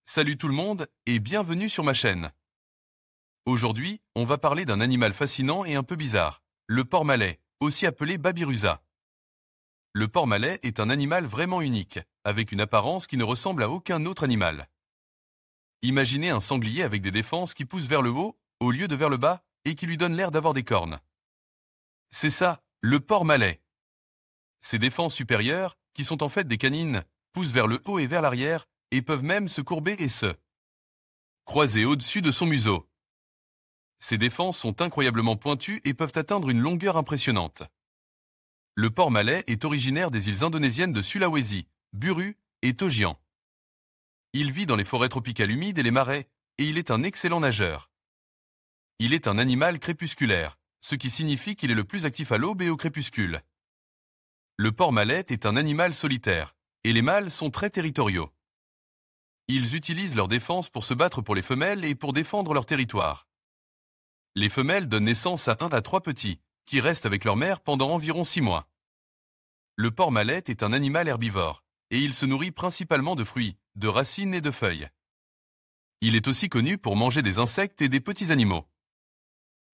Salut tout le monde et bienvenue sur ma chaîne. Aujourd'hui, on va parler d'un animal fascinant et un peu bizarre, le porc-malais, aussi appelé babirusa. Le porc-malais est un animal vraiment unique, avec une apparence qui ne ressemble à aucun autre animal. Imaginez un sanglier avec des défenses qui poussent vers le haut, au lieu de vers le bas, et qui lui donnent l'air d'avoir des cornes. C'est ça, le porc-malais. Ses défenses supérieures, qui sont en fait des canines, poussent vers le haut et vers l'arrière, et peuvent même se courber et se croiser au-dessus de son museau. Ses défenses sont incroyablement pointues et peuvent atteindre une longueur impressionnante. Le porc-malais est originaire des îles indonésiennes de Sulawesi, Buru et Togian. Il vit dans les forêts tropicales humides et les marais, et il est un excellent nageur. Il est un animal crépusculaire, ce qui signifie qu'il est le plus actif à l'aube et au crépuscule. Le porc-malais est un animal solitaire, et les mâles sont très territoriaux. Ils utilisent leur défense pour se battre pour les femelles et pour défendre leur territoire. Les femelles donnent naissance à 1 à 3 petits, qui restent avec leur mère pendant environ 6 mois. Le porc-malais est un animal herbivore, et il se nourrit principalement de fruits, de racines et de feuilles. Il est aussi connu pour manger des insectes et des petits animaux.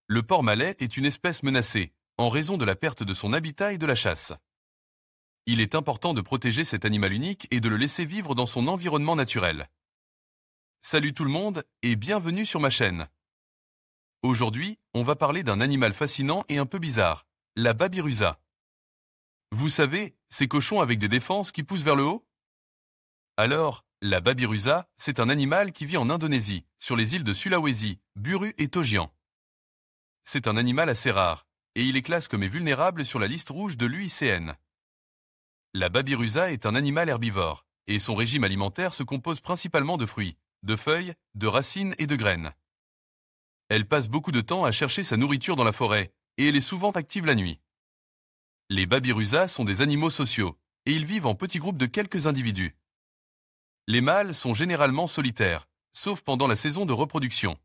Le porc-malais est une espèce menacée, en raison de la perte de son habitat et de la chasse. Il est important de protéger cet animal unique et de le laisser vivre dans son environnement naturel. Salut tout le monde et bienvenue sur ma chaîne. Aujourd'hui, on va parler d'un animal fascinant et un peu bizarre, la babirusa. Vous savez, ces cochons avec des défenses qui poussent vers le haut? Alors, la babirusa, c'est un animal qui vit en Indonésie, sur les îles de Sulawesi, Buru et Togian. C'est un animal assez rare, et il est classé comme vulnérable sur la liste rouge de l'UICN. La babirusa est un animal herbivore, et son régime alimentaire se compose principalement de fruits, de feuilles, de racines et de graines. Elle passe beaucoup de temps à chercher sa nourriture dans la forêt, et elle est souvent active la nuit. Les babirusas sont des animaux sociaux, et ils vivent en petits groupes de quelques individus. Les mâles sont généralement solitaires, sauf pendant la saison de reproduction.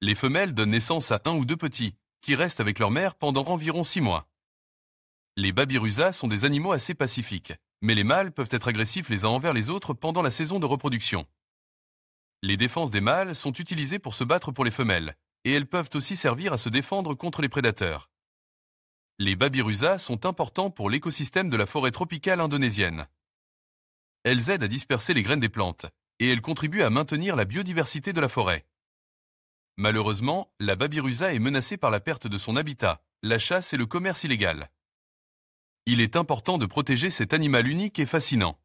Les femelles donnent naissance à 1 ou 2 petits, qui restent avec leur mère pendant environ 6 mois. Les babirusas sont des animaux assez pacifiques, mais les mâles peuvent être agressifs les uns envers les autres pendant la saison de reproduction. Les défenses des mâles sont utilisées pour se battre pour les femelles, et elles peuvent aussi servir à se défendre contre les prédateurs. Les babirusas sont importants pour l'écosystème de la forêt tropicale indonésienne. Elles aident à disperser les graines des plantes, et elles contribuent à maintenir la biodiversité de la forêt. Malheureusement, la babirusa est menacée par la perte de son habitat, la chasse et le commerce illégal. Il est important de protéger cet animal unique et fascinant.